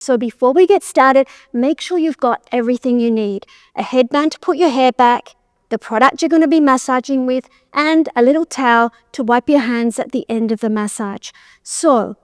So before we get started, make sure you've got everything you need. A headband to put your hair back, the product you're going to be massaging with, and a little towel to wipe your hands at the end of the massage. So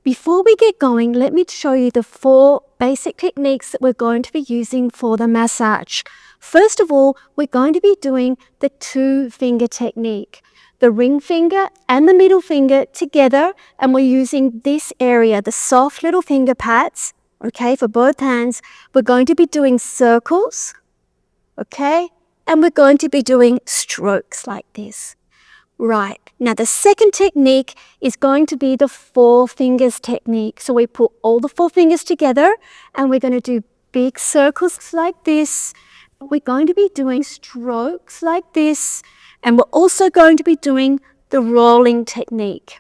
before we get going, let me show you the 4 basic techniques that we're going to be using for the massage. First of all, we're going to be doing the 2-finger technique. The ring finger and the middle finger together, and we're using this area, the soft little finger pads, okay, for both hands. We're going to be doing circles, okay, and we're going to be doing strokes like this. Right, now the second technique is going to be the 4 fingers technique. So we put all the 4 fingers together and we're going to do big circles like this. We're going to be doing strokes like this, and we're also going to be doing the rolling technique.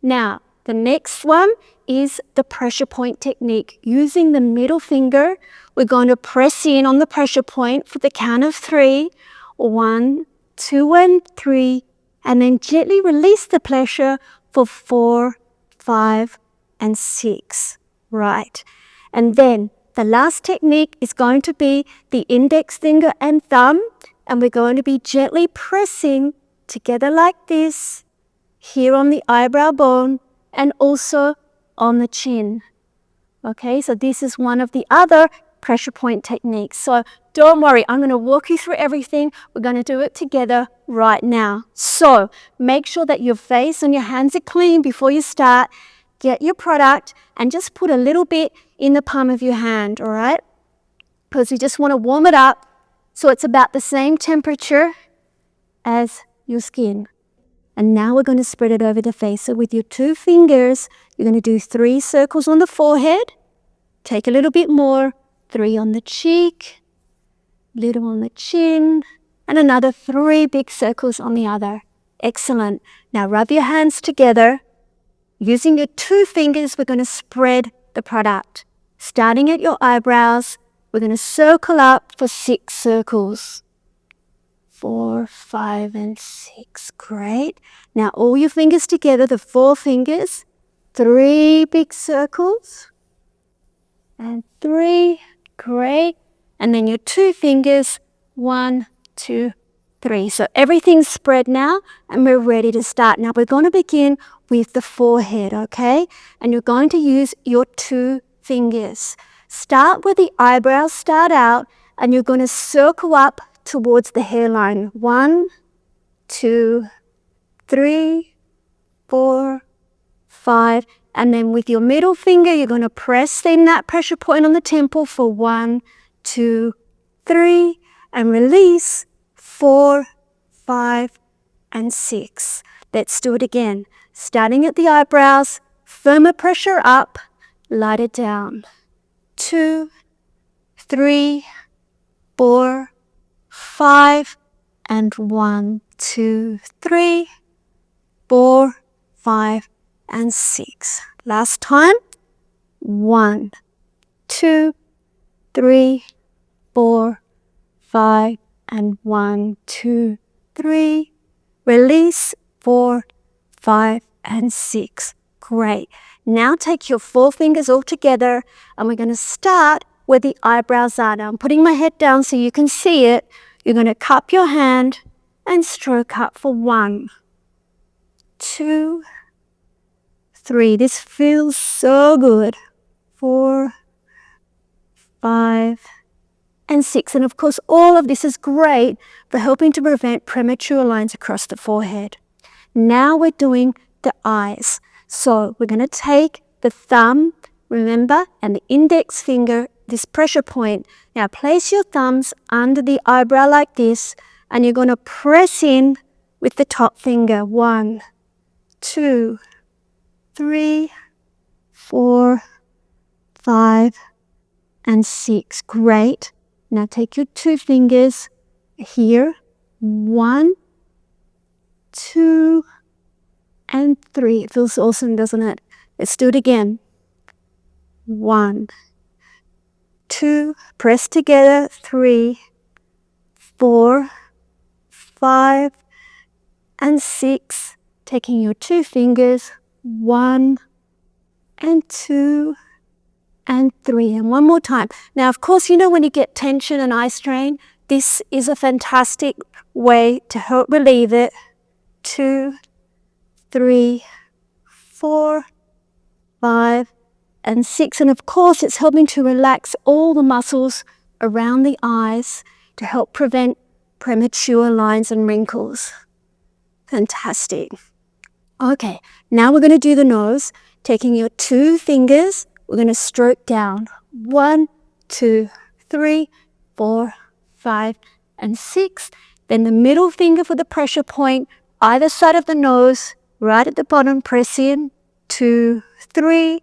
Now, the next one is the pressure point technique. Using the middle finger, we're going to press in on the pressure point for the count of 3. 1, 2, and 3. And then gently release the pressure for 4, 5, and 6. Right. And then the last technique is going to be the index finger and thumb. And we're going to be gently pressing together like this, here on the eyebrow bone, and also on the chin. Okay, so this is one of the other pressure point techniques. So don't worry, I'm going to walk you through everything. We're going to do it together right now. So make sure that your face and your hands are clean before you start. Get your product and just put a little bit in the palm of your hand, all right? Because we just want to warm it up so it's about the same temperature as your skin. And now we're going to spread it over the face. So with your 2 fingers, you're going to do 3 circles on the forehead. Take a little bit more. 3 on the cheek, little on the chin, and another 3 big circles on the other. Excellent. Now rub your hands together. Using your 2 fingers, we're going to spread the product. Starting at your eyebrows, we're going to circle up for 6 circles. 4, 5, and 6. Great. Now all your fingers together, the 4 fingers, 3 big circles, and 3. Great. And then your 2 fingers, 1, 2, 3. So everything's spread now and we're ready to start. Now we're going to begin with the forehead, okay? And you're going to use your 2 fingers. Start where the eyebrows start out and you're going to circle up towards the hairline. 1, 2, 3, 4, 5. And then with your middle finger, you're going to press in that pressure point on the temple for 1, 2, 3, and release 4, 5, and 6. Let's do it again. Starting at the eyebrows, firmer pressure up, lighter down. 2, 3, 4, 5, and 1, 2, 3, 4, 5, and 6. Last time. 1, 2, 3, 4, 5, and 1, 2, 3. Release 4, 5, and 6. Great. Now take your 4 fingers all together and we're going to start where the eyebrows are. Now I'm putting my head down so you can see it. You're going to cup your hand and stroke up for 1, 2, 3. This feels so good. 4, 5, and 6. And of course, all of this is great for helping to prevent premature lines across the forehead. Now we're doing the eyes. So we're going to take the thumb, remember, and the index finger, this pressure point. Now place your thumbs under the eyebrow like this, and you're going to press in with the top finger. 1, 2, 3, 4, 5, and 6. Great. Now take your 2 fingers here. 1, 2, and 3. It feels awesome, doesn't it? Let's do it again. 1, 2, press together. 3, 4, 5, and 6. Taking your 2 fingers. 1, and 2, and 3. And one more time. Now, of course, you know when you get tension and eye strain, this is a fantastic way to help relieve it. 2, 3, 4, 5, and 6. And of course, it's helping to relax all the muscles around the eyes to help prevent premature lines and wrinkles. Fantastic. Okay, now we're going to do the nose. Taking your 2 fingers, we're going to stroke down. 1, 2, 3, 4, 5, and 6. Then the middle finger for the pressure point, either side of the nose, right at the bottom, press in. 2, 3,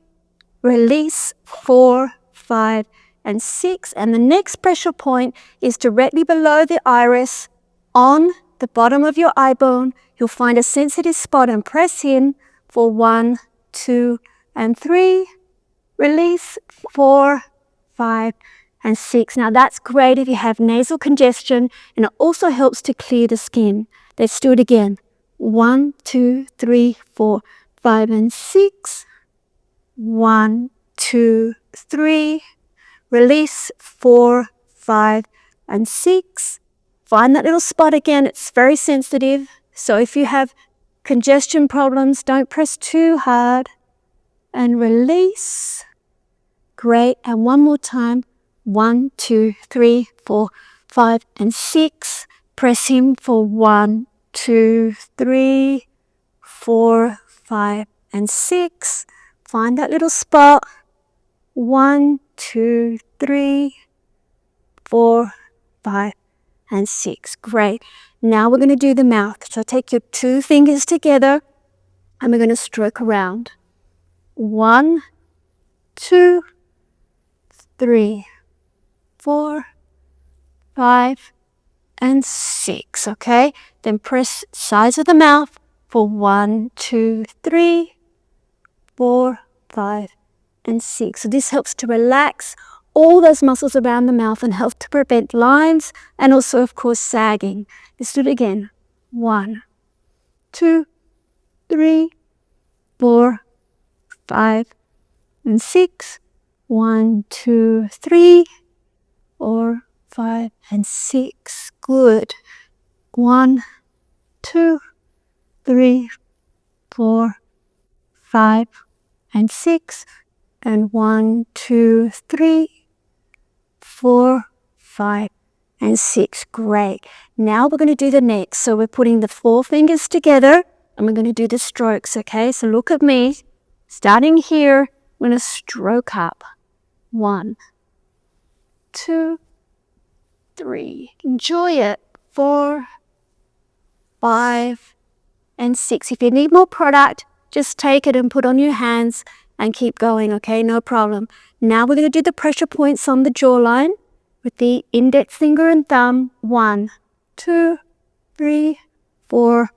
release. 4, 5, and 6. And the next pressure point is directly below the iris on the bottom of your eye bone. You'll find a sensitive spot and press in for 1, 2, and 3. Release. 4, 5, and 6. Now that's great if you have nasal congestion, and it also helps to clear the skin. Let's do it again. 1, 2, 3, 4, 5, and 6. 1, 2, 3. Release. 4, 5, and 6. Find that little spot again. It's very sensitive. So if you have congestion problems, don't press too hard. And release. Great. And one more time. 1, 2, 3, 4, 5, and 6. Press in for 1, 2, 3, 4, 5, and 6. Find that little spot. 1, 2, 3, 4, 5, and 6. Great. Now we're going to do the mouth. So take your 2 fingers together and we're going to stroke around. 1, 2, 3, 4, 5, and 6. Okay? Then press sides of the mouth for 1, 2, 3, 4, 5, and 6. So this helps to relax all those muscles around the mouth and helps to prevent lines and also, of course, sagging. Let's do it again. 1, 2, 3, 4, 5, and 6. 1, 2, 3, 4, 5, and 6. Good. 1, 2, 3, 4, 5, and 6. And 1, 2, 3, 4, 5, and 6. Great. Now we're going to do the next. So we're putting the 4 fingers together and we're going to do the strokes, okay? So look at me. Starting here, we're going to stroke up. 1, 2, 3. Enjoy it. 4, 5, and 6. If you need more product, just take it and put on your hands and keep going, okay? No problem. Now we're going to do the pressure points on the jawline with the index finger and thumb. 1, 2, 3, 4,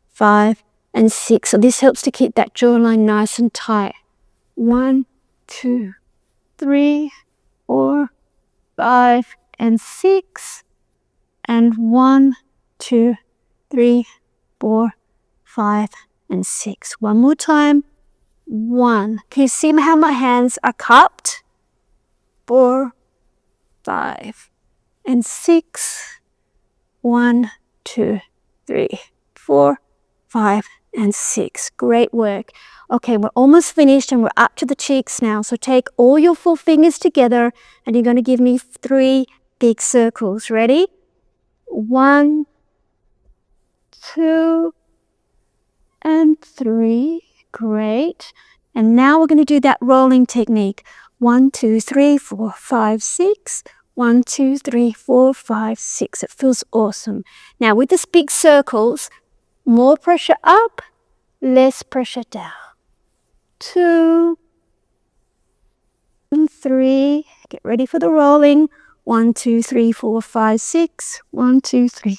5, and 6. So this helps to keep that jawline nice and tight. 1, 2, 3, 4, 5, and 6. And 1, 2, 3, 4, 5, and 6. One more time. 1. Can you see how my hands are cupped? 4, 5, and 6. 1, 2, 3, 4, 5, and 6. Great work. Okay, we're almost finished and we're up to the cheeks now. So take all your 4 fingers together and you're going to give me 3 big circles. Ready? 1, 2, and 3. Great. And now we're going to do that rolling technique. 1, 2, 3, 4, 5, 6. 1, 2, 3, 4, 5, 6. It feels awesome. Now with these big circles, more pressure up, less pressure down. 2 and 3. Get ready for the rolling. 1, 2, 3, 4, 5, 6. 1, 2, 3,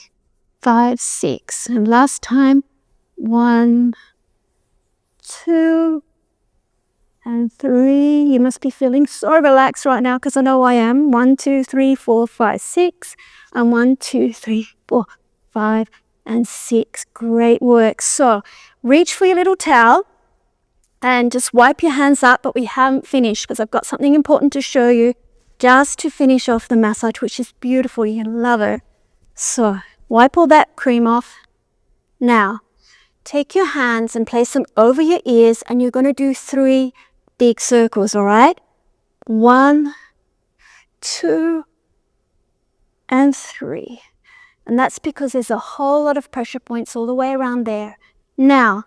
5, 6. And last time. 1, 2, and 3. You must be feeling so relaxed right now because I know I am. 1, 2, 3, 4, 5, 6. And 1, 2, 3, 4, 5, and 6. Great work. So reach for your little towel. And just wipe your hands up, but we haven't finished because I've got something important to show you just to finish off the massage, which is beautiful. You love it. So wipe all that cream off. Now, take your hands and place them over your ears, and you're going to do 3 big circles, all right? 1, 2, and 3. And that's because there's a whole lot of pressure points all the way around there. Now,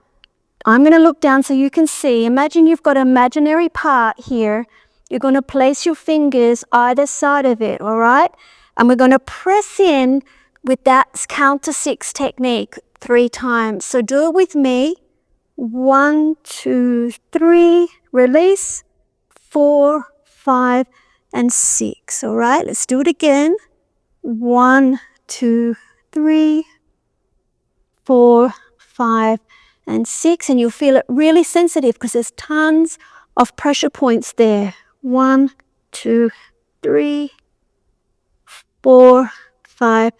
I'm going to look down so you can see. Imagine you've got an imaginary part here. You're going to place your fingers either side of it, all right? And we're going to press in with that count to 6 technique 3 times. So do it with me. 1, 2, 3, release, 4, 5, and 6. All right, let's do it again. 1, 2, 3, 4, 5, and 6. And you'll feel it really sensitive because there's tons of pressure points there. 1, 2, 3, 4, 5,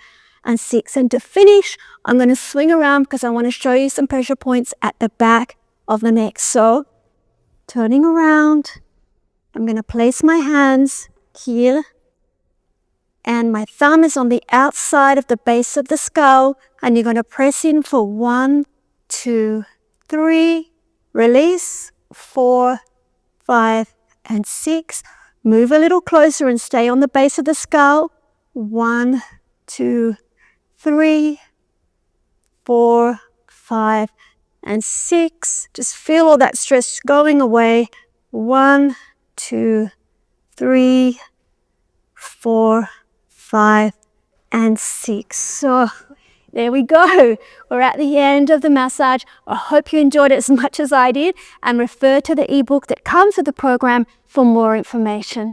and 6. And to finish, I'm going to swing around because I want to show you some pressure points at the back of the neck. So, turning around, I'm going to place my hands here, and my thumb is on the outside of the base of the skull, and you're going to press in for 1, 2, 3, release, 4, 5, and 6. Move a little closer and stay on the base of the skull. 1, 2, 3, 4, 5, and 6. Just feel all that stress going away. 1, 2, 3, 4, 5, and 6. So there we go. We're at the end of the massage. I hope you enjoyed it as much as I did, and refer to the ebook that comes with the program for more information.